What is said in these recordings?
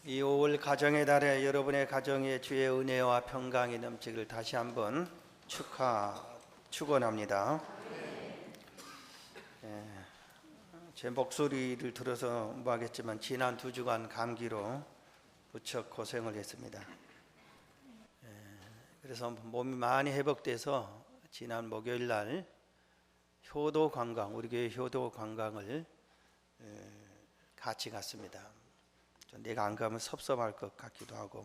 이 5월 가정의 달에 여러분의 가정에 주의 은혜와 평강이 넘치기를 다시 한번 축원합니다. 제 목소리를 들어서 뭐하겠지만 지난 2주간 감기로 무척 고생을 했습니다. 그래서 몸이 많이 회복돼서 지난 목요일 날 효도 관광, 우리 교회 효도 관광을 같이 갔습니다. 내가 안 가면 섭섭할 것 같기도 하고,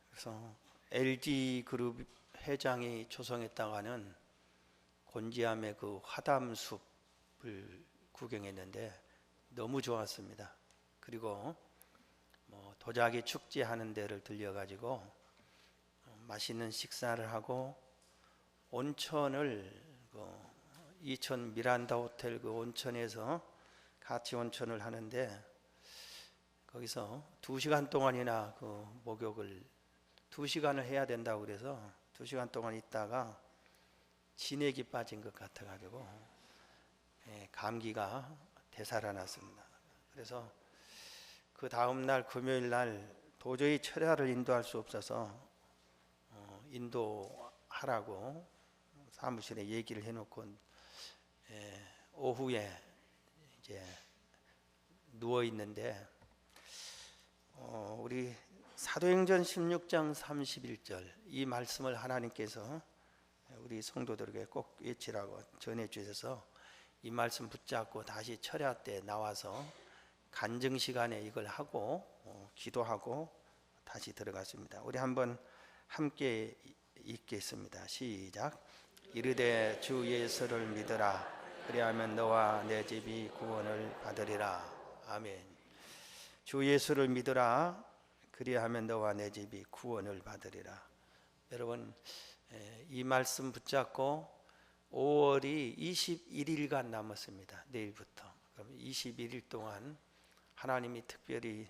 그래서 LG 그룹 회장이 초청했다고 하는 곤지암의 그 화담숲을 구경했는데 너무 좋았습니다. 그리고 도자기 축제하는 데를 들려가지고 맛있는 식사를 하고 온천을 이천 미란다 호텔 그 온천에서 같이 온천을 하는데, 거기서 2시간 동안이나 그 목욕을 2시간을 해야 된다고 그래서 2시간 동안 있다가 진액이 빠진 것 같아가지고 감기가 되살아났습니다. 그래서 그 다음날 금요일 날 도저히 철야를 인도할 수 없어서 인도하라고 사무실에 얘기를 해놓고 오후에 이제 누워 있는데 우리 사도행전 16장 31절 이 말씀을 하나님께서 우리 성도들에게 꼭 외치라고 전해 주셔서 이 말씀 붙잡고 다시 철야 때 나와서 간증 시간에 이걸 하고 기도하고 다시 들어갔습니다. 우리 한번 함께 읽겠습니다. 시작. 이르되 주 예수를 믿으라. 그리하면 너와 내 집이 구원을 받으리라. 아멘. 주 예수를 믿으라. 그리하면 너와 내 집이 구원을 받으리라. 여러분, 이 말씀 붙잡고 5월이 21일간 남았습니다. 내일부터. 그럼 21일 동안 하나님이 특별히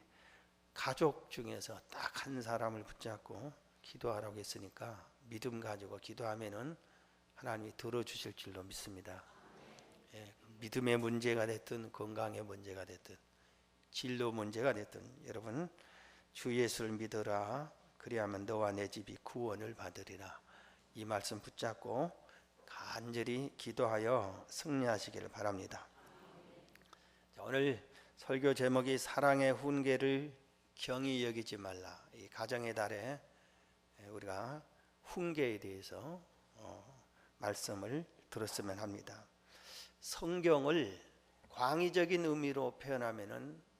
가족 중에서 딱 한 사람을 붙잡고 기도하라고 했으니까 믿음 가지고 기도하면은 하나님이 들어주실 줄로 믿습니다. 믿음의 문제가 됐든 건강의 문제가 됐든 진로 문제가 됐든 여러분 주 예수를 믿어라. 그리하면 너와 내 집이 구원을 받으리라. 이 말씀 붙잡고 간절히 기도하여 승리하시기를 바랍니다. 오늘 설교 제목이 사랑의 훈계를 경히 여기지 말라. 이 가정의 달에 우리가 훈계에 대해서 말씀을 들었으면 합니다. 성경을 광의적인 의미로 표현하면은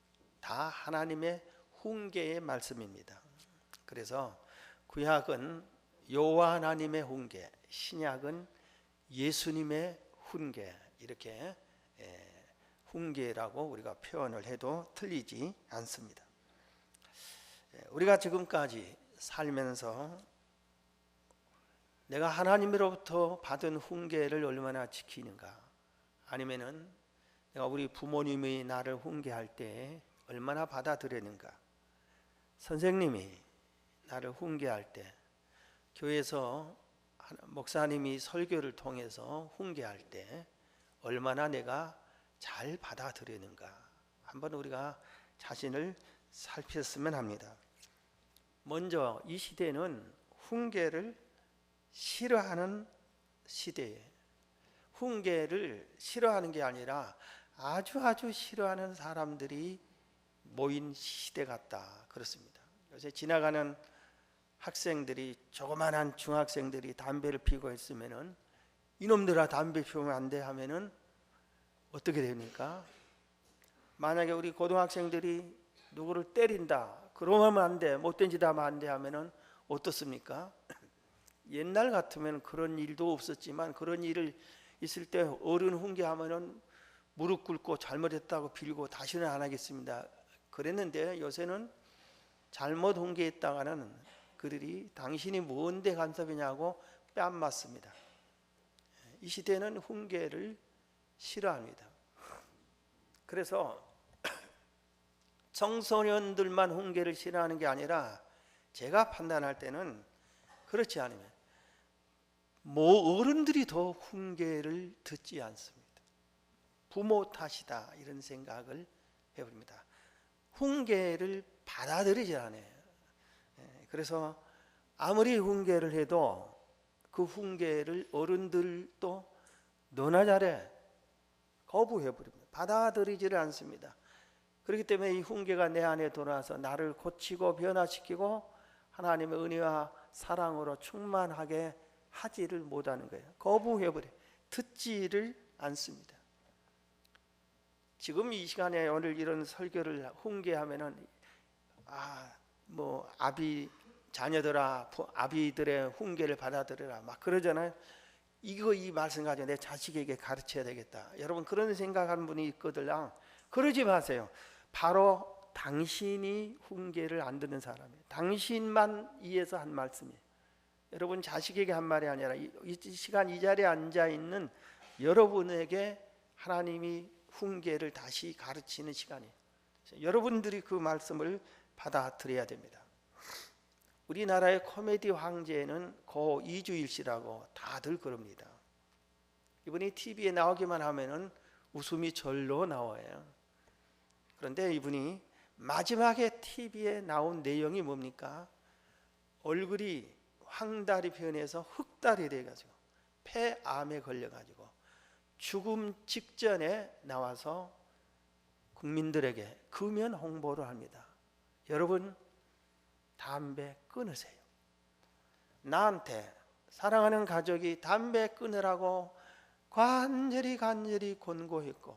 다 하나님의 훈계의 말씀입니다. 그래서 구약은 여호와 하나님의 훈계, 신약은 예수님의 훈계, 이렇게 훈계라고 우리가 표현을 해도 틀리지 않습니다. 우리가 지금까지 살면서 내가 하나님으로부터 받은 훈계를 얼마나 지키는가, 아니면은 내가 우리 부모님이 나를 훈계할 때 얼마나 받아들였는가, 선생님이 나를 훈계할 때, 교회에서 목사님이 설교를 통해서 훈계할 때 얼마나 내가 잘 받아들였는가, 한번 우리가 자신을 살폈으면 합니다. 먼저 이 시대는 훈계를 싫어하는 시대예요. 훈계를 싫어하는 게 아니라 아주 싫어하는 사람들이 모인 시대 같다, 그렇습니다. 요새 지나가는 학생들이, 조그만한 중학생들이 담배를 피우고 있으면은 이놈들아 담배 피우면 안 돼 하면은 어떻게 됩니까? 만약에 우리 고등학생들이 누구를 때린다, 그러면 안 돼, 못된 짓 하면 안 돼 하면은 어떻습니까? 옛날 같으면 그런 일도 없었지만 그런 일을 있을 때 어른 훈계하면은 무릎 꿇고 잘못했다고 빌고 다시는 안 하겠습니다 그랬는데, 요새는 잘못 훈계했다가는 그들이 당신이 뭔데 간섭이냐고 뺨 맞습니다. 이 시대는 훈계를 싫어합니다. 그래서 청소년들만 훈계를 싫어하는 게 아니라 제가 판단할 때는 그렇지 않으면 어른들이 더 훈계를 듣지 않습니다. 부모 탓이다, 이런 생각을 해봅니다. 훈계를 받아들이지 않아요. 그래서 아무리 훈계를 해도 그 훈계를 어른들도 너나 잘해 거부해버립니다. 받아들이지를 않습니다. 그렇기 때문에 이 훈계가 내 안에 들어와서 나를 고치고 변화시키고 하나님의 은혜와 사랑으로 충만하게 하지를 못하는 거예요. 거부해버려 듣지를 않습니다. 지금 이 시간에 오늘 이런 설교를 훈계하면은 아비 자녀들아 아비들의 훈계를 받아들여라 막 그러잖아요. 이 말씀 가지고 내 자식에게 가르쳐야 되겠다. 여러분 그런 생각하는 분이 있거든요. 그러지 마세요. 바로 당신이 훈계를 안 듣는 사람이에요. 당신만 위해서 한 말씀이에요. 여러분 자식에게 한 말이 아니라 이 시간 이 자리에 앉아 있는 여러분에게 하나님이 훈계를 다시 가르치는 시간이에요. 여러분들이 그 말씀을 받아들여야 됩니다. 우리나라의 코미디 황제는 고 이주일 씨라고 다들 그럽니다. 이분이 TV에 나오기만 하면은 웃음이 절로 나와요. 그런데 이분이 마지막에 TV에 나온 내용이 뭡니까? 얼굴이 황달이 변해서 흑달이 돼가지고 폐암에 걸려가지고 죽음 직전에 나와서 국민들에게 금연 홍보를 합니다. 여러분 담배 끊으세요. 나한테 사랑하는 가족이 담배 끊으라고 간절히 권고했고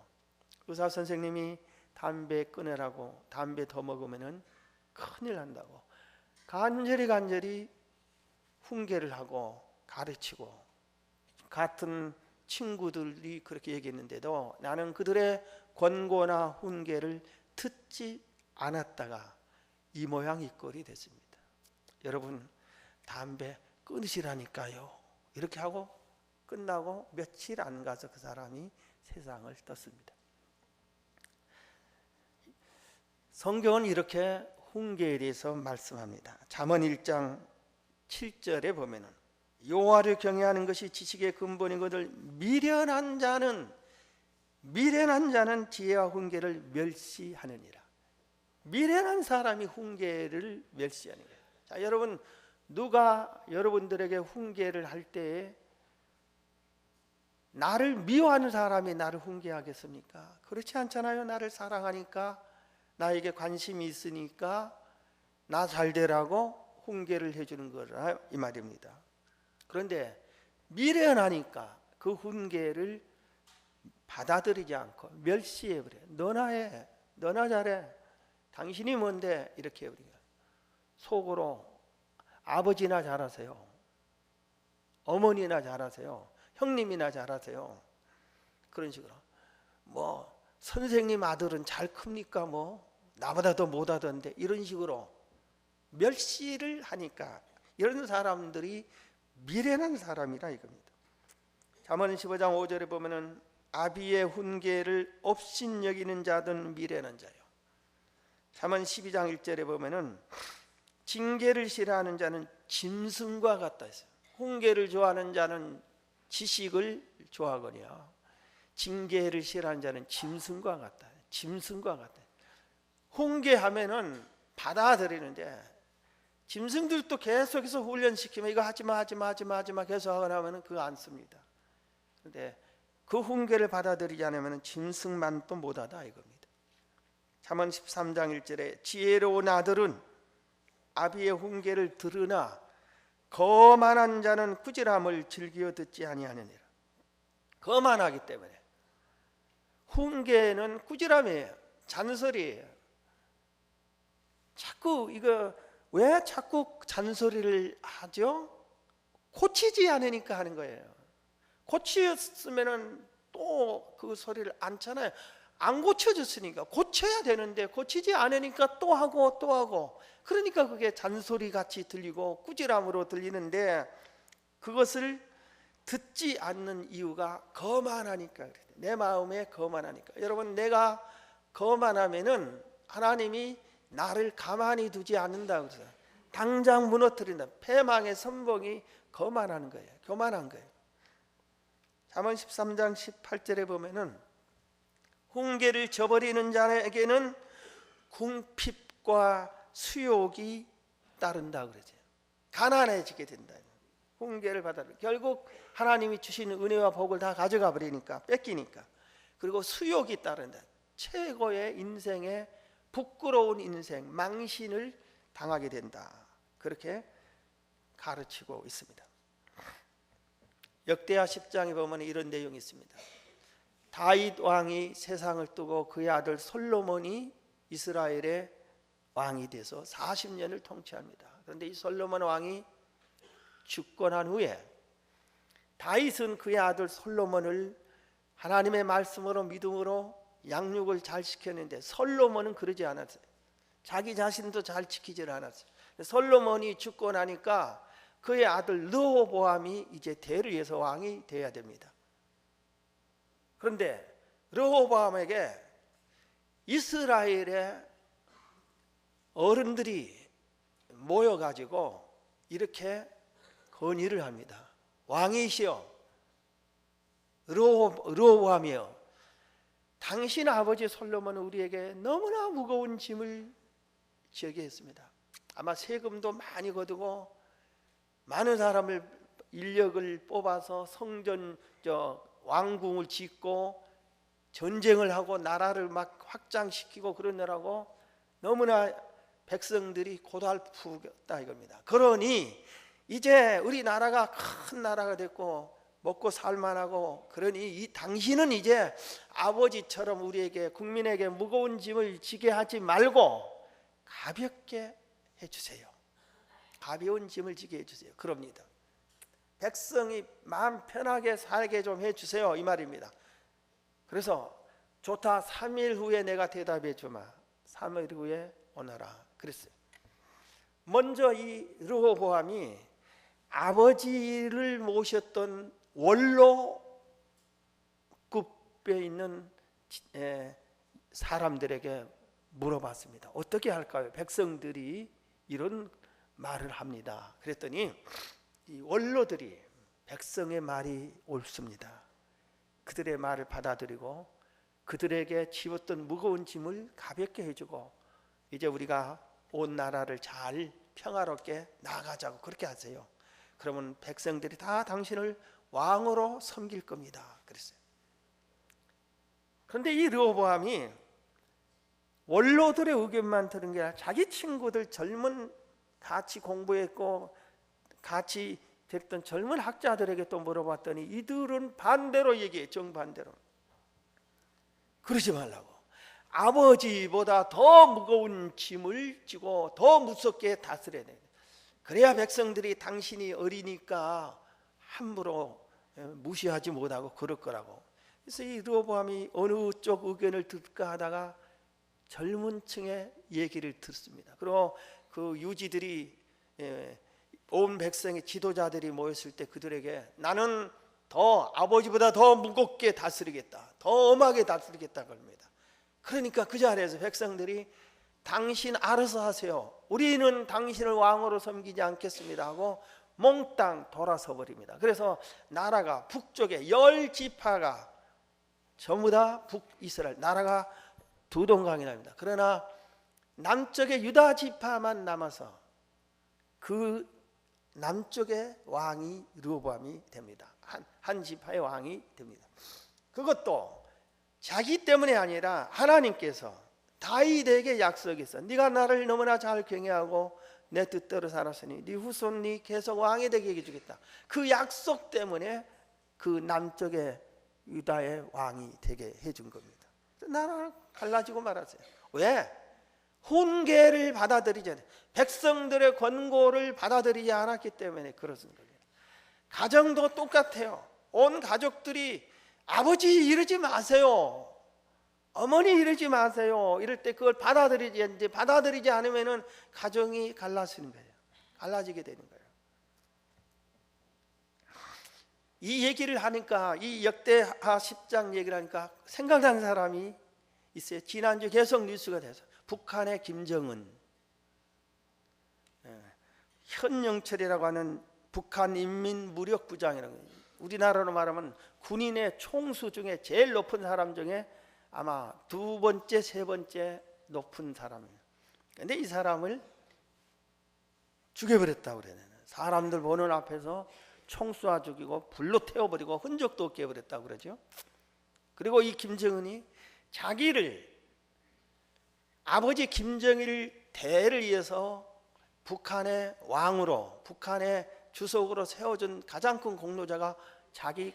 의사 선생님이 담배 끊으라고 담배 더 먹으면 큰일 난다고 간절히 훈계를 하고 가르치고 같은 친구들이 그렇게 얘기했는데도 나는 그들의 권고나 훈계를 듣지 않았다가 이 모양 이 꼴이 됐습니다. 여러분 담배 끊으시라니까요. 이렇게 하고 끝나고 며칠 안 가서 그 사람이 세상을 떴습니다. 성경은 이렇게 훈계에 대해서 말씀합니다. 잠언 1장 7절에 보면은 여호와를 경외하는 것이 지식의 근본이거늘 미련한 자는 지혜와 훈계를 멸시하느니라. 미련한 사람이 훈계를 멸시하는 거예요. 자, 여러분 누가 여러분들에게 훈계를 할 때에 나를 미워하는 사람이 나를 훈계하겠습니까? 그렇지 않잖아요. 나를 사랑하니까 나에게 관심이 있으니까 나 잘 되라고 훈계를 해주는 거라 이 말입니다. 그런데 미련하니까 그 훈계를 받아들이지 않고 멸시해버려요. 너나 해, 너나 잘해, 당신이 뭔데 이렇게 해버려요. 속으로 아버지나 잘하세요, 어머니나 잘하세요, 형님이나 잘하세요. 그런 식으로 뭐 선생님 아들은 잘 큽니까? 뭐 나보다 더 못하던데 이런 식으로 멸시를 하니까 이런 사람들이 미련한 사람이라 이겁니다. 잠언 15장 5절에 보면은 아비의 훈계를 업신여기는 자든 미련한 자요. 잠언 12장 1절에 보면은 징계를 싫어하는 자는 짐승과 같다 했어요. 훈계를 좋아하는 자는 지식을 좋아하거니와 징계를 싫어하는 자는 짐승과 같다. 짐승과 같다. 훈계하면은 받아들이는데 짐승들도 계속해서 훈련시키면 이거 하지마 계속 하거나 하면 그거 안 씁니다. 그런데 그 훈계를 받아들이지 않으면 짐승만 또 못하다 이겁니다. 잠언 13장 1절에 지혜로운 아들은 아비의 훈계를 들으나 거만한 자는 꾸지람을 즐겨 듣지 아니하느니라. 거만하기 때문에 훈계는 꾸지람이에요. 잔소리예요. 자꾸 이거 왜 자꾸 잔소리를 하죠? 고치지 않으니까 하는 거예요. 고치었으면 또 그 소리를 안 잖아요. 안 고쳐졌으니까 고쳐야 되는데 고치지 않으니까 또 하고 그러니까 그게 잔소리 같이 들리고 꾸지람으로 들리는데 그것을 듣지 않는 이유가 거만하니까. 내 마음에 거만하니까. 여러분 내가 거만하면은 하나님이 나를 가만히 두지 않는다고 그래서 당장 무너뜨린다. 패망의 선봉이 거만하는 거예요. 교만한 거예요. 잠언 13장 18절에 보면은 훈계를 저버리는 자에게는 궁핍과 수욕이 따른다 그러죠. 가난해지게 된다. 훈계를 받아 결국 하나님이 주신 은혜와 복을 다 가져가 버리니까, 뺏기니까. 그리고 수욕이 따른다. 최고의 인생의 부끄러운 인생, 망신을 당하게 된다. 그렇게 가르치고 있습니다. 역대하 10장에 보면 이런 내용이 있습니다. 다윗 왕이 세상을 뜨고 그의 아들 솔로몬이 이스라엘의 왕이 돼서 40년을 통치합니다. 그런데 이 솔로몬 왕이 죽고 난 후에 다윗은 그의 아들 솔로몬을 하나님의 말씀으로 믿음으로 양육을 잘 시켰는데 솔로몬은 그러지 않았어요. 자기 자신도 잘 지키질 않았어요. 솔로몬이 죽고 나니까 그의 아들 르호보암이 이제 대를 이어서 왕이 되어야 됩니다. 그런데 르호보암에게 이스라엘의 어른들이 모여가지고 이렇게 건의를 합니다. 왕이시여, 르호보암이여, 당신 아버지 솔로몬은 우리에게 너무나 무거운 짐을 지게 했습니다. 아마 세금도 많이 거두고 많은 사람을, 인력을 뽑아서 성전 왕궁을 짓고 전쟁을 하고 나라를 막 확장시키고 그러느라고 너무나 백성들이 고달프다 이겁니다. 그러니 이제 우리 나라가 큰 나라가 됐고 먹고 살만하고, 그러니 이 당신은 이제 아버지처럼 우리에게, 국민에게 무거운 짐을 지게 하지 말고 가볍게 해주세요. 가벼운 짐을 지게 해주세요. 그럽니다. 백성이 마음 편하게 살게 좀 해주세요, 이 말입니다. 그래서 좋다, 3일 후에 내가 대답해 주마. 3일 후에 오너라 그랬어요. 먼저 이 르호보암이 아버지를 모셨던 원로급에 있는 사람들에게 물어봤습니다. 어떻게 할까요? 백성들이 이런 말을 합니다. 그랬더니 이 원로들이 백성의 말이 옳습니다. 그들의 말을 받아들이고 그들에게 지웠던 무거운 짐을 가볍게 해주고 이제 우리가 온 나라를 잘 평화롭게 나아가자고 그렇게 하세요. 그러면 백성들이 다 당신을 왕으로 섬길 겁니다. 그랬어요. 그런데 이 르호보암이 원로들의 의견만 들은 게 아니라 자기 친구들, 젊은 같이 공부했고 같이 됐던 젊은 학자들에게 또 물어봤더니 이들은 반대로 얘기해. 정반대로. 그러지 말라고. 아버지보다 더 무거운 짐을 지고 더 무섭게 다스려야 돼. 그래야 백성들이 당신이 어리니까 함부로 무시하지 못하고 그럴 거라고. 그래서 이 르호보암이 어느 쪽 의견을 들을까 하다가 젊은 층의 얘기를 듣습니다. 그리고 그 유지들이, 온 백성의 지도자들이 모였을 때 그들에게 나는 더 아버지보다 더 무겁게 다스리겠다, 더 엄하게 다스리겠다 겁니다. 그러니까 그 자리에서 백성들이 당신 알아서 하세요, 우리는 당신을 왕으로 섬기지 않겠습니다 하고 몽땅 돌아서 버립니다. 그래서 나라가 북쪽에 10지파가 전부 다 북이스라엘 나라가 두 동강이 납니다. 그러나 남쪽에 유다 지파만 남아서 그 남쪽의 왕이 르호보암이 됩니다. 한 지파의 왕이 됩니다. 그것도 자기 때문에 아니라 하나님께서 다윗에게 약속했어. 네가 나를 너무나 잘 경외하고 내 뜻대로 살았으니 네 후손이 계속 왕이 되게 해주겠다. 그 약속 때문에 그 남쪽의 유다의 왕이 되게 해준 겁니다. 나라가 갈라지고 말았어요. 왜? 훈계를 받아들이지 않아요. 백성들의 권고를 받아들이지 않았기 때문에 그러는 거예요. 가정도 똑같아요. 온 가족들이 아버지 이러지 마세요, 어머니 이러지 마세요 이럴 때 그걸 받아들이지 않으면은 가정이 갈라지는 거예요. 갈라지게 되는 거예요. 이 얘기를 하니까, 이 역대하 10장 얘기를 하니까 생각나는 사람이 있어요. 지난주 계속 뉴스가 돼서 북한의 김정은, 현영철이라고 하는 북한 인민무력부장이라고, 우리나라로 말하면 군인의 총수 중에 제일 높은 사람 중에 아마 두 번째, 세 번째 높은 사람이에요. 근데 이 사람을 죽여버렸다고 그래요. 사람들 보는 앞에서 총 쏴 죽이고 불로 태워버리고 흔적도 없게 해버렸다고 그러죠. 그리고 이 김정은이 자기를 아버지 김정일 대를 이어서 북한의 왕으로, 북한의 주석으로 세워준 가장 큰 공로자가 자기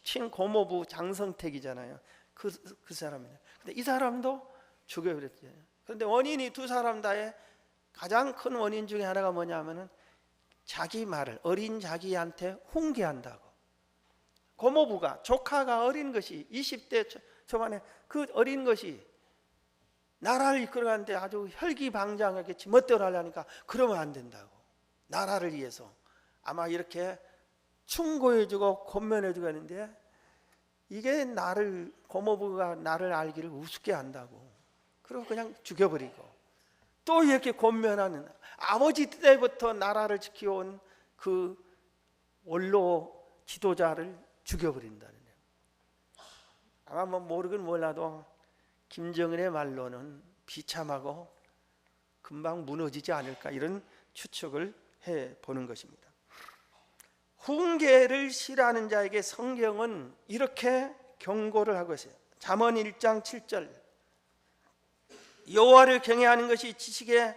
친고모부 장성택이잖아요. 그 사람이에요. 근데 이 사람도 죽여버렸죠. 그런데 원인이 두 사람 다의 가장 큰 원인 중에 하나가 뭐냐면은 자기 말을 어린 자기한테 훈계한다고. 고모부가, 조카가 어린 것이 20대 초반에 그 어린 것이 나라를 이끌어가는데 아주 혈기방장하게 멋대로 하려니까 그러면 안 된다고. 나라를 위해서 아마 이렇게 충고해주고 권면해주고 하는데 이게 나를, 고모부가 나를 알기를 우습게 한다고. 그리고 그냥 죽여버리고 또 이렇게 권면하는, 아버지 때부터 나라를 지켜온 그 원로 지도자를 죽여버린다는 거예요. 아마 뭐 모르긴 몰라도 김정은의 말로는 비참하고 금방 무너지지 않을까, 이런 추측을 해보는 것입니다. 훈계를 싫어하는 자에게 성경은 이렇게 경고를 하고 있어요. 잠언 1장 7절, 여호와를 경외하는 것이 지식의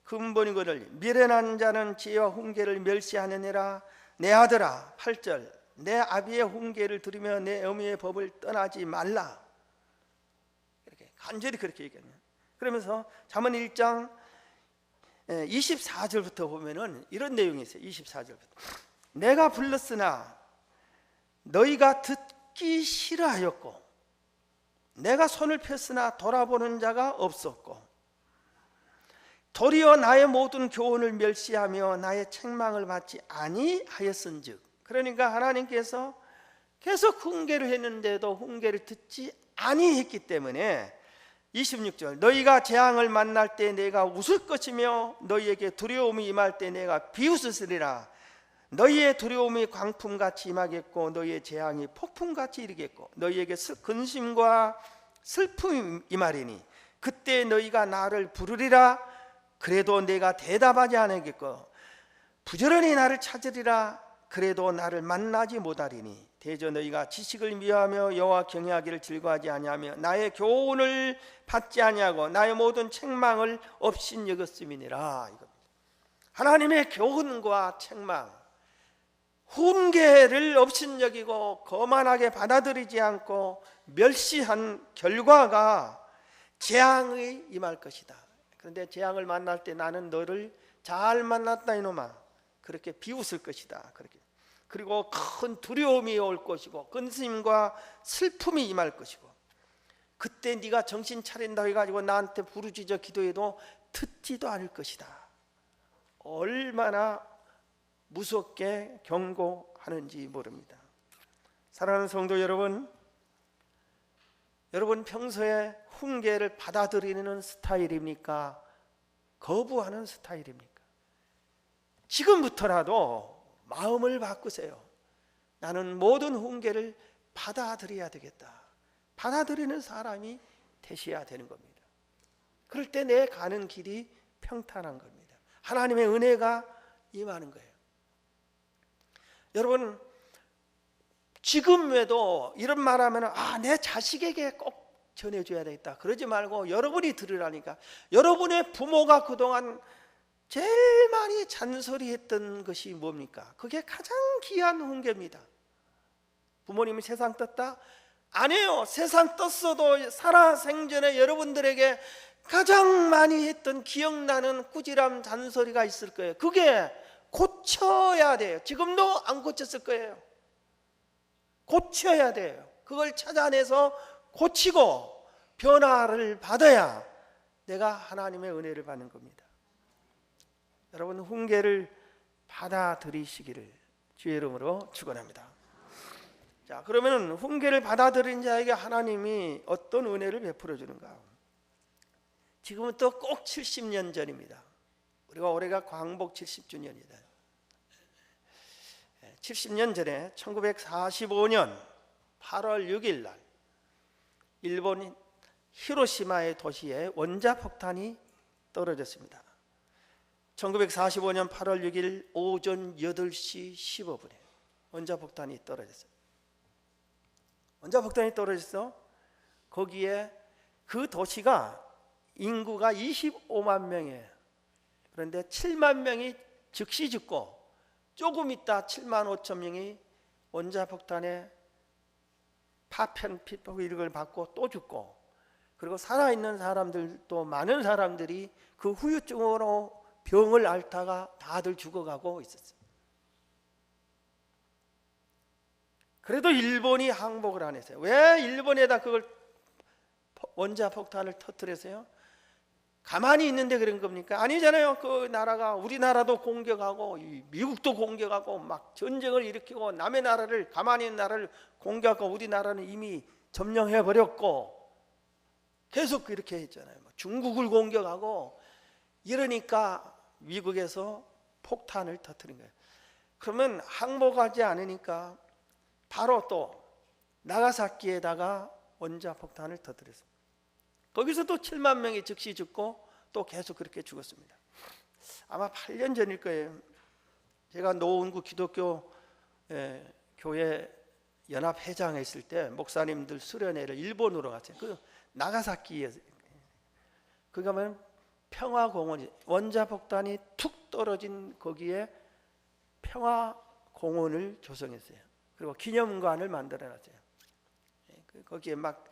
근본이거늘 미련한 자는 지혜와 훈계를 멸시하느니라. 내 아들아, 8절, 내 아비의 훈계를 들으며 내 어미의 법을 떠나지 말라. 이렇게 간절히 그렇게 얘기해요. 그러면서 잠언 1장 24절부터 보면은 이런 내용이 있어요. 24절부터 내가 불렀으나 너희가 듣기 싫어하였고 내가 손을 폈으나 돌아보는 자가 없었고 도리어 나의 모든 교훈을 멸시하며 나의 책망을 받지 아니하였은즉. 그러니까 하나님께서 계속 훈계를 했는데도 훈계를 듣지 아니했기 때문에 26절, 너희가 재앙을 만날 때 내가 웃을 것이며 너희에게 두려움이 임할 때 내가 비웃으리라. 너희의 두려움이 광풍같이 임하겠고 너희의 재앙이 폭풍같이 이르겠고 너희에게 근심과 슬픔이 임하리니 그때 너희가 나를 부르리라. 그래도 내가 대답하지 않겠고 부지런히 나를 찾으리라. 그래도 나를 만나지 못하리니 대저 너희가 지식을 미워하며 여호와 경외하기를 즐거워하지 아니하며 나의 교훈을 받지 아니하고 나의 모든 책망을 업신여겼음이니라. 하나님의 교훈과 책망, 훈계를 업신여기고 거만하게 받아들이지 않고 멸시한 결과가 재앙이 임할 것이다. 그런데 재앙을 만날 때 나는 너를 잘 만났다 이놈아, 그렇게 비웃을 것이다. 그렇게. 그리고 큰 두려움이 올 것이고 근심과 슬픔이 임할 것이고 그때 네가 정신 차린다 해가지고 나한테 부르짖어 기도해도 듣지도 않을 것이다. 얼마나 무섭게 경고하는지 모릅니다. 사랑하는 성도 여러분, 여러분 평소에 훈계를 받아들이는 스타일입니까? 거부하는 스타일입니까? 지금부터라도 마음을 바꾸세요. 나는 모든 훈계를 받아들여야 되겠다. 받아들이는 사람이 되셔야 되는 겁니다. 그럴 때 내 가는 길이 평탄한 겁니다. 하나님의 은혜가 임하는 거예요. 여러분, 지금에도 이런 말하면 내 자식에게 꼭 전해줘야 되겠다 그러지 말고 여러분이 들으라니까. 여러분의 부모가 그동안 제일 많이 잔소리했던 것이 뭡니까? 그게 가장 귀한 훈계입니다. 부모님이 세상 떴다? 아니에요. 세상 떴어도 살아생전에 여러분들에게 가장 많이 했던 기억나는 꾸지람 잔소리가 있을 거예요. 그게 고쳐야 돼요. 지금도 안 고쳤을 거예요. 고쳐야 돼요. 그걸 찾아내서 고치고 변화를 받아야 내가 하나님의 은혜를 받는 겁니다. 여러분, 훈계를 받아들이시기를 주의 이름으로 축원합니다. 자, 그러면 훈계를 받아들인 자에게 하나님이 어떤 은혜를 베풀어 주는가? 지금은 또 꼭 70년 전입니다. 우리가 올해가 광복 70주년이다. 70년 전에 1945년 8월 6일 날 일본이 히로시마의 도시에 원자폭탄이 떨어졌습니다. 1945년 8월 6일 오전 8시 15분에 원자폭탄이 떨어졌어요. 원자폭탄이 떨어져서 거기에 그 도시가 인구가 25만 명이에요. 그런데 7만 명이 즉시 죽고 조금 있다 7만 5천 명이 원자폭탄에 파편, 피폭 이걸 받고 또 죽고, 그리고 살아있는 사람들도 많은 사람들이 그 후유증으로 병을 앓다가 다들 죽어가고 있었어요. 그래도 일본이 항복을 안 했어요. 왜 일본에다 그걸 원자폭탄을 터뜨렸어요? 가만히 있는데 그런 겁니까? 아니잖아요. 그 나라가 우리나라도 공격하고 미국도 공격하고 막 전쟁을 일으키고 남의 나라를, 가만히 있는 나라를 공격하고 우리나라는 이미 점령해 버렸고 계속 그렇게 했잖아요. 중국을 공격하고 이러니까 미국에서 폭탄을 터뜨린 거예요. 그러면 항복하지 않으니까 바로 또 나가사키에다가 원자폭탄을 터뜨렸어요. 거기서 또 7만 명이 즉시 죽고 또 계속 그렇게 죽었습니다. 아마 8년 전일 거예요. 제가 노원구 기독교 교회 연합회장에 있을 때 목사님들 수련회를 일본으로 갔어요. 그 나가사키에 그 가면 평화공원이, 원자폭탄이 툭 떨어진 거기에 평화공원을 조성했어요. 그리고 기념관을 만들어놨어요. 거기에 막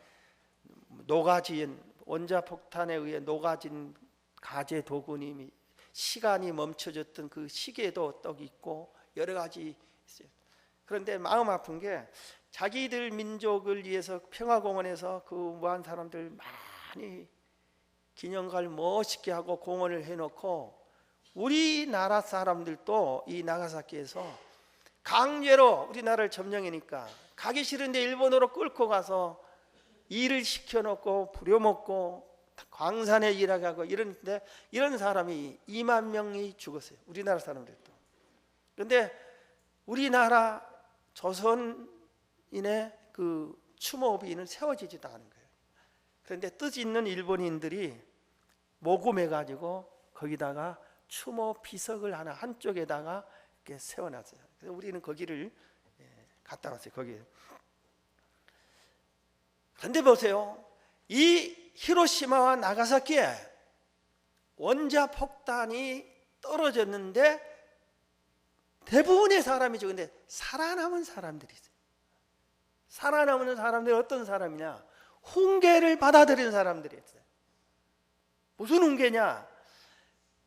녹아진, 원자폭탄에 의해 녹아진 가재 도구님이 시간이 멈춰졌던 그 시계도 떡 있고 여러 가지 있어요. 그런데 마음 아픈 게 자기들 민족을 위해서 평화공원에서 그 무한 사람들 많이 기념관을 멋있게 하고 공원을 해놓고 우리나라 사람들도 이 나가사키에서 강제로 우리나라를 점령하니까 가기 싫은데 일본으로 끌고 가서 일을 시켜놓고 부려먹고 광산에 일하게 하고 이러는데 이런 사람이 2만 명이 죽었어요. 우리나라 사람들도. 그런데 우리나라 조선인의 그 추모비는 세워지지도 않은 거예요. 그런데 뜻 있는 일본인들이 모금해가지고 거기다가 추모 비석을 하나 한쪽에다가 이렇게 세워놨어요. 그래서 우리는 거기를 갔다 왔어요. 거기. 그런데 보세요. 이 히로시마와 나가사키에 원자폭탄이 떨어졌는데 대부분의 사람이 죽은데 살아남은 사람들이 있어요. 살아남은 사람들이 어떤 사람이냐? 훈계를 받아들인 사람들이 있어요. 무슨 훈계냐?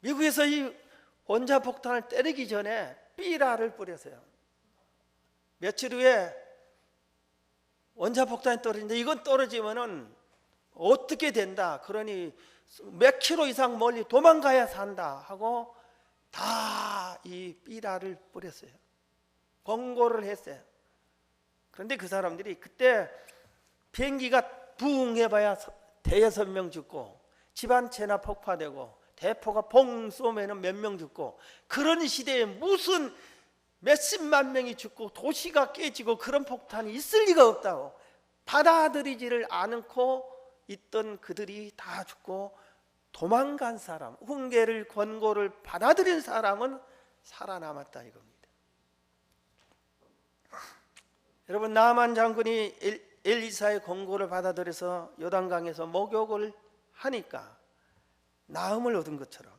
미국에서 이 원자폭탄을 때리기 전에 삐라를 뿌렸어요. 며칠 후에 원자폭탄이 떨어지는데 이건 떨어지면은 어떻게 된다. 그러니 몇 킬로 이상 멀리 도망가야 산다 하고 다 이 삐라를 뿌렸어요. 권고를 했어요. 그런데 그 사람들이 그때 비행기가 부응해봐야 대여섯 명 죽고 집안채나 폭파되고 대포가 펑 쏘면 몇 명 죽고 그런 시대에 무슨 몇십만 명이 죽고 도시가 깨지고 그런 폭탄이 있을 리가 없다고 받아들이지를 않고 있던 그들이 다 죽고 도망간 사람, 훈계를 권고를 받아들인 사람은 살아남았다 이겁니다. 여러분, 나만 장군이 엘리사의 권고를 받아들여서 요단강에서 목욕을 하니까 나음을 얻은 것처럼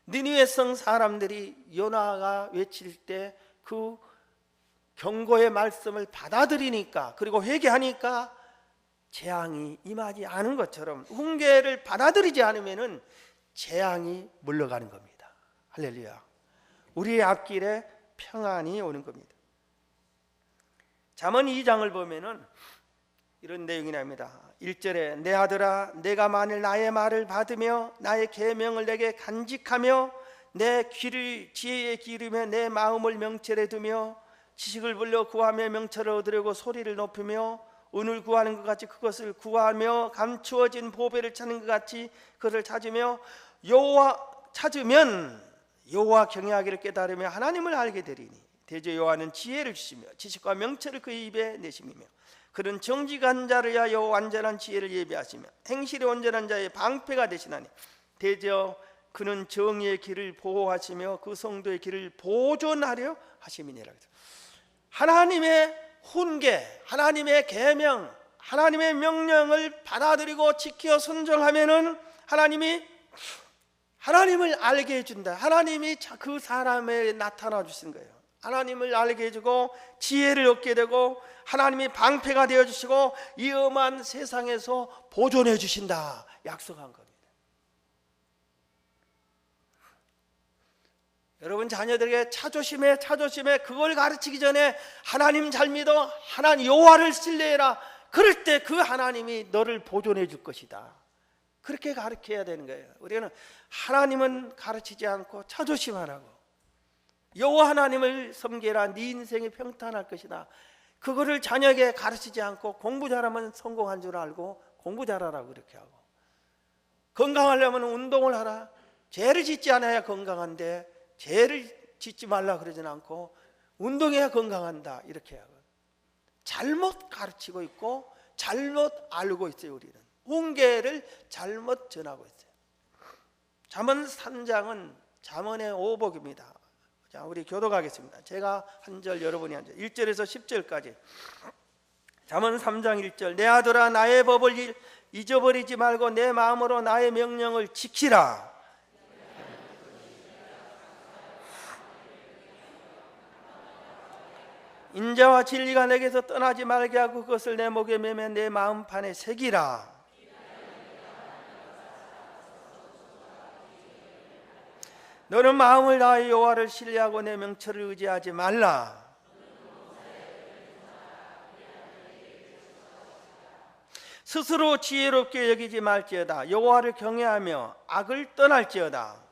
니느웨 성 사람들이 요나가 외칠 때 그 경고의 말씀을 받아들이니까, 그리고 회개하니까 재앙이 임하지 않은 것처럼 훈계를 받아들이지 않으면은 재앙이 물러가는 겁니다. 할렐루야. 우리의 앞길에 평안이 오는 겁니다. 잠언 2장을 보면은 이런 내용이 납니다. 1절에 내 아들아 내가 만일 나의 말을 받으며 나의 계명을 내게 간직하며 내 귀를 지혜에 기르며 내 마음을 명철에 두며 지식을 불러 구하며 명철을 얻으려고 소리를 높이며 은을 구하는 것 같이 그것을 구하며 감추어진 보배를 찾는 것 같이 그것을 찾으며 찾으면 여호와 경외하기를 깨달으며 하나님을 알게 되리니 대저 여호와는 지혜를 주시며 지식과 명철을 그의 입에 내심이며 그는 정직한 자를 위하여 완전한 지혜를 예비하시며 행실이 온전한 자의 방패가 되시나니 대저 그는 정의의 길을 보호하시며 그 성도의 길을 보존하려 하심이니라. 하나님의 훈계, 하나님의 계명, 하나님의 명령을 받아들이고 지켜 순종하면은 하나님을 알게 해준다. 하나님이 그 사람에 나타나 주신 거예요. 하나님을 알게 해주고 지혜를 얻게 되고 하나님이 방패가 되어주시고 위험한 세상에서 보존해 주신다 약속한 겁니다. 여러분 자녀들에게 차 조심해 그걸 가르치기 전에 하나님 잘 믿어, 하나님 여호와를 신뢰해라. 그럴 때 그 하나님이 너를 보존해 줄 것이다. 그렇게 가르쳐야 되는 거예요. 우리는 하나님은 가르치지 않고 차 조심하라고, 여호와 하나님을 섬기라, 네 인생이 평탄할 것이다. 그거를 자녀에게 가르치지 않고 공부 잘하면 성공한 줄 알고 공부 잘하라고 그렇게 하고, 건강하려면 운동을 하라. 죄를 짓지 않아야 건강한데 죄를 짓지 말라 그러진 않고 운동해야 건강한다 이렇게 하고, 잘못 가르치고 있고 잘못 알고 있어요. 우리는 훈계를 잘못 전하고 있어요. 잠언 3장은 잠언의 오복입니다. 자, 우리 교독하겠습니다. 제가 한 절, 여러분이 한 절. 1절에서 10절까지. 잠언 3장 1절. 내 아들아 나의 법을 잊어버리지 말고 내 마음으로 나의 명령을 지키라. 인자와 진리가 내게서 떠나지 말게 하고 그것을 내 목에 매며 내 마음판에 새기라. 너는 마음을 다하여 여호와를 신뢰하고 내 명철을 의지하지 말라. 스스로 지혜롭게 여기지 말지어다. 여호와를 경외하며 악을 떠날지어다.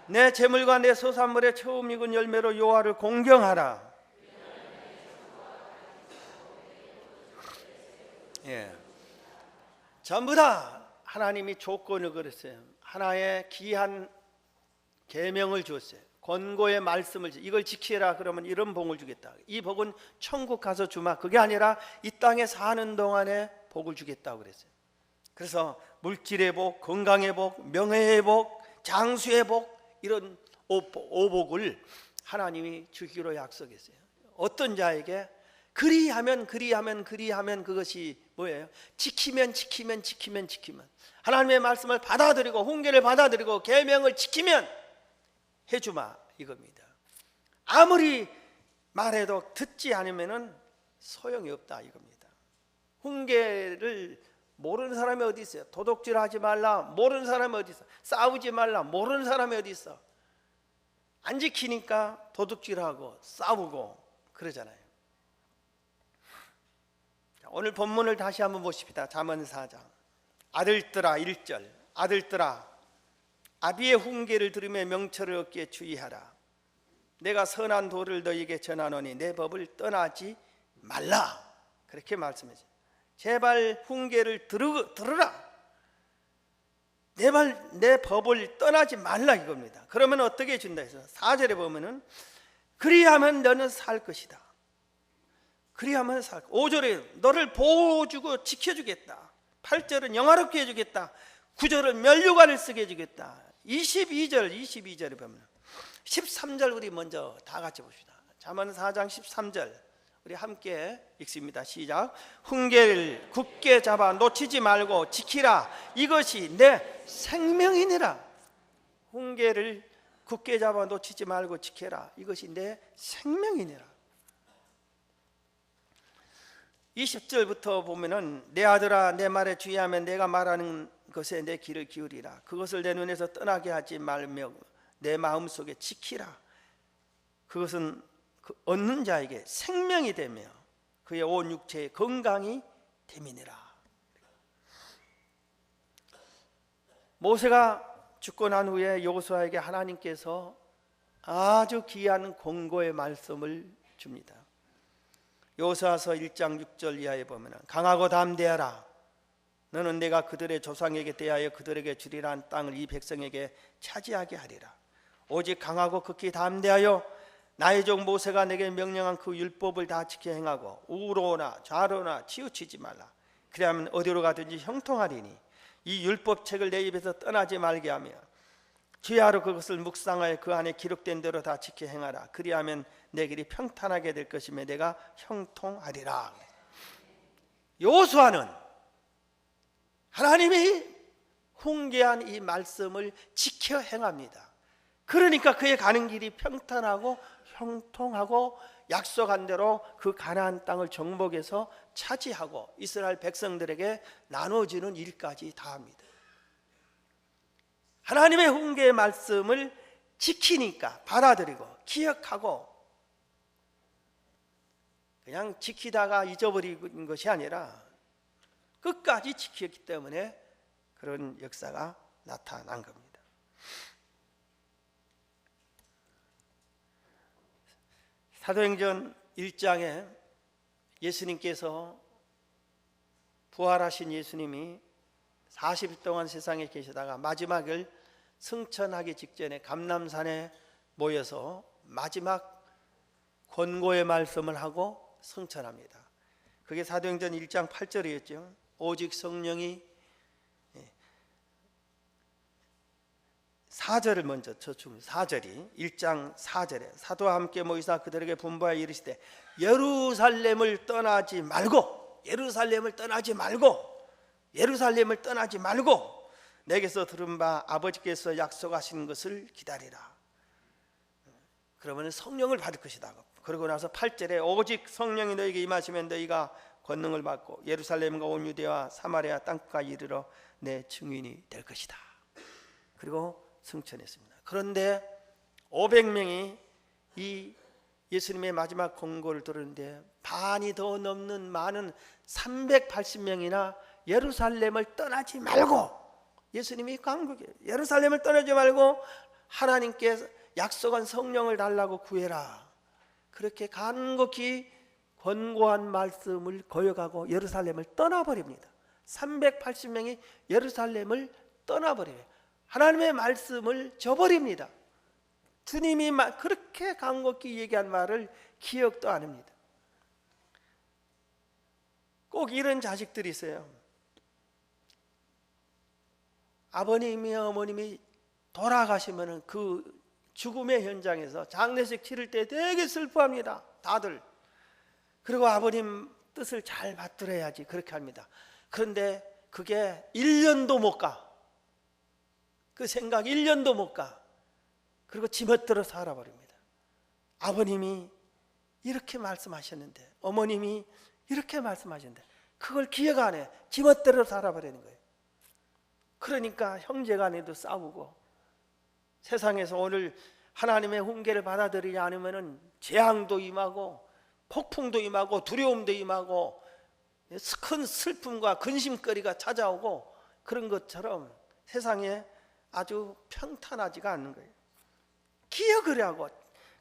내 재물과 내 소산물의 처음 익은 열매로 여호와를 공경하라. 전부 다 하나님이 조건을 걸었어요. 하나의 귀한 계명을 줬어요. 권고의 말씀을, 이걸 지키라 그러면 이런 복을 주겠다. 이 복은 천국 가서 주마. 그게 아니라 이 땅에 사는 동안에 복을 주겠다고 그랬어요. 그래서 물질의 복, 건강의 복, 명예의 복, 장수의 복, 이런 오복을 하나님이 주기로 약속했어요. 어떤 자에게 그리하면 그것이 뭐예요? 지키면 하나님의 말씀을 받아들이고 훈계를 받아들이고 계명을 지키면 해주마 이겁니다. 아무리 말해도 듣지 않으면 소용이 없다 이겁니다. 훈계를 모르는 사람이 어디 있어요? 도둑질하지 말라 모르는 사람이 어디 있어? 싸우지 말라 모르는 사람이 어디 있어? 안 지키니까 도둑질하고 싸우고 그러잖아요. 오늘 본문을 다시 한번 보십시다. 잠언 4장. 아들들아 1절. 아들들아 아비의 훈계를 들으며 명철을 얻기에 주의하라. 내가 선한 도를 너희에게 전하노니 내 법을 떠나지 말라. 그렇게 말씀하세요. 제발 훈계를 들으라. 내 법을 떠나지 말라 이겁니다. 그러면 어떻게 준다 해서 4절에 보면은 그리하면 너는 살 것이다. 그리하면 살. 5절에 너를 보호주고 지켜주겠다. 8절은 영화롭게 해주겠다. 9절은 면류관을 쓰게 해주겠다. 22절에 보면 13절 우리 먼저 다 같이 봅시다. 잠언 4장 13절 우리 함께 읽습니다. 시작. 훈계를 굳게 잡아 놓치지 말고 지키라. 이것이 내 생명이니라. 훈계를 굳게 잡아 놓치지 말고 지켜라. 이것이 내 생명이니라. 20절부터 보면은 내 아들아 내 말에 주의하며 내가 말하는 것에 내 귀를 기울이라. 그것을 내 눈에서 떠나게 하지 말며 내 마음속에 지키라. 그것은 그 얻는 자에게 생명이 되며 그의 온 육체의 건강이 됨이니라. 모세가 죽고 난 후에 여호수아에게 하나님께서 아주 귀한 권고의 말씀을 줍니다. 여호수아서 1장 6절 이하에 보면 강하고 담대하라. 너는 내가 그들의 조상에게 대하여 그들에게 주리라 한 땅을 이 백성에게 차지하게 하리라. 오직 강하고 극히 담대하여 나의 종 모세가 내게 명령한 그 율법을 다 지켜 행하고 우로나 좌로나 치우치지 말라. 그리하면 어디로 가든지 형통하리니 이 율법책을 내 입에서 떠나지 말게 하며 주야로 그것을 묵상하여 그 안에 기록된 대로 다 지켜 행하라. 그리하면 내 길이 평탄하게 될 것이며 내가 형통하리라. 여호수아는 하나님이 훈계한 이 말씀을 지켜 행합니다. 그러니까 그의 가는 길이 평탄하고 형통하고 약속한 대로 그 가나안 땅을 정복해서 차지하고 이스라엘 백성들에게 나눠주는 일까지 다합니다. 하나님의 훈계의 말씀을 지키니까 받아들이고 기억하고 그냥 지키다가 잊어버린 것이 아니라 끝까지 지켰기 때문에 그런 역사가 나타난 겁니다. 사도행전 1장에 예수님께서 부활하신 예수님이 40일 동안 세상에 계시다가 마지막을 승천하기 직전에 감람산에 모여서 마지막 권고의 말씀을 하고 승천합니다. 그게 사도행전 1장 8절이었죠. 오직 성령이 4절을 먼저 저축합니다. 4절이 1장 4절에 사도와 함께 모이사 그들에게 분부하여 이르시되 예루살렘을 떠나지 말고 내게서 들은 바 아버지께서 약속하신 것을 기다리라. 그러면 성령을 받을 것이다. 그러고 나서 8절에 오직 성령이 너에게 임하시면 너희가 권능을 받고 예루살렘과 온 유대와 사마리아 땅까지 이르러 내 증인이 될 것이다. 그리고 승천했습니다. 그런데 500명이 이 예수님의 마지막 권고를 들었는데 반이 더 넘는 많은 380명이나 예루살렘을 떠나지 말고, 예수님이 강국이에요. 예루살렘을 떠나지 말고 하나님께 약속한 성령을 달라고 구해라. 그렇게 간곡히 권고한 말씀을 거역하고 예루살렘을 떠나버립니다. 380명이 예루살렘을 떠나버려요. 하나님의 말씀을 저버립니다. 주님이 그렇게 간곡히 얘기한 말을 기억도 안 합니다. 꼭 이런 자식들이 있어요. 아버님이 어머님이 돌아가시면 그 죽음의 현장에서 장례식 치를 때 되게 슬퍼합니다. 다들. 그리고 아버님 뜻을 잘 받들어야지 그렇게 합니다. 그런데 그게 1년도 못 가. 그 생각 1년도 못 가. 그리고 지멋대로 살아버립니다. 아버님이 이렇게 말씀하셨는데, 어머님이 이렇게 말씀하셨는데 그걸 기억 안 해. 지멋대로 살아버리는 거예요. 그러니까 형제간에도 싸우고, 세상에서 오늘 하나님의 훈계를 받아들이지 않으면 재앙도 임하고 폭풍도 임하고 두려움도 임하고 큰 슬픔과 근심거리가 찾아오고, 그런 것처럼 세상에 아주 평탄하지가 않는 거예요. 기억을 하고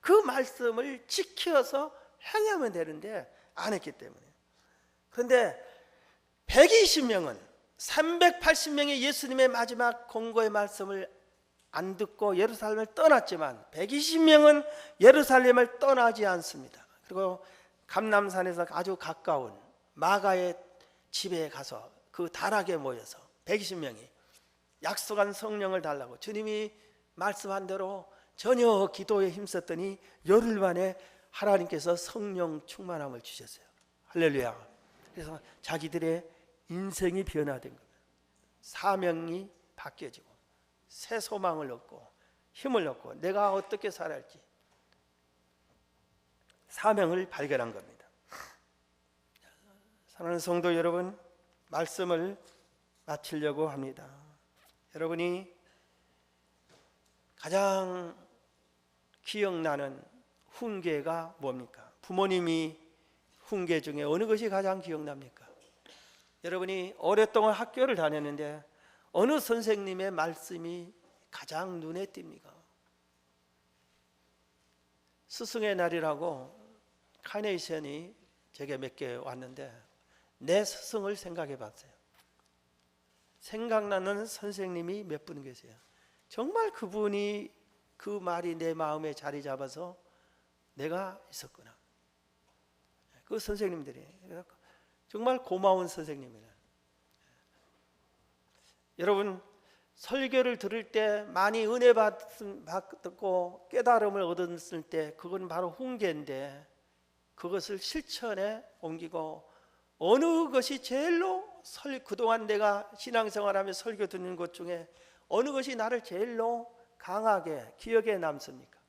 그 말씀을 지켜서 행하면 되는데 안 했기 때문에. 그런데 120명은 380명의 예수님의 마지막 권고의 말씀을 안 듣고 예루살렘을 떠났지만 120명은 예루살렘을 떠나지 않습니다. 그리고 감람산에서 아주 가까운 마가의 집에 가서 그 다락에 모여서 120명이 약속한 성령을 달라고 주님이 말씀한 대로 전혀 기도에 힘썼더니 열흘 만에 하나님께서 성령 충만함을 주셨어요. 할렐루야. 그래서 자기들의 인생이 변화된 겁니다. 사명이 바뀌어지고 새 소망을 얻고 힘을 얻고 내가 어떻게 살아야 할지 사명을 발견한 겁니다. 사랑하는 성도 여러분, 말씀을 마치려고 합니다. 여러분이 가장 기억나는 훈계가 뭡니까? 부모님이 훈계 중에 어느 것이 가장 기억납니까? 여러분이 오랫동안 학교를 다녔는데 어느 선생님의 말씀이 가장 눈에 띕니까? 스승의 날이라고 카네이션이 제게 몇 개 왔는데 내 스승을 생각해 봤어요. 생각나는 선생님이 몇 분 계세요. 정말 그분이 그 말이 내 마음에 자리 잡아서 내가 있었구나. 그 선생님들이 정말 고마운 선생님이에요. 여러분, 설교를 들을 때 많이 은혜 받고 깨달음을 얻었을 때 그건 바로 훈계인데, 그것을 실천에 옮기고 어느 것이 제일로 그동안 내가 신앙생활하며 설교 듣는 것 중에 어느 것이 나를 제일로 강하게 기억에 남습니까?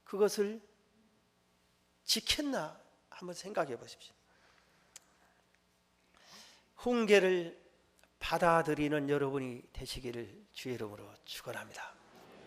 그것을 지켰나 한번 생각해 보십시오. 훈계를 받아들이는 여러분이 되시기를 주의 이름으로 축원합니다.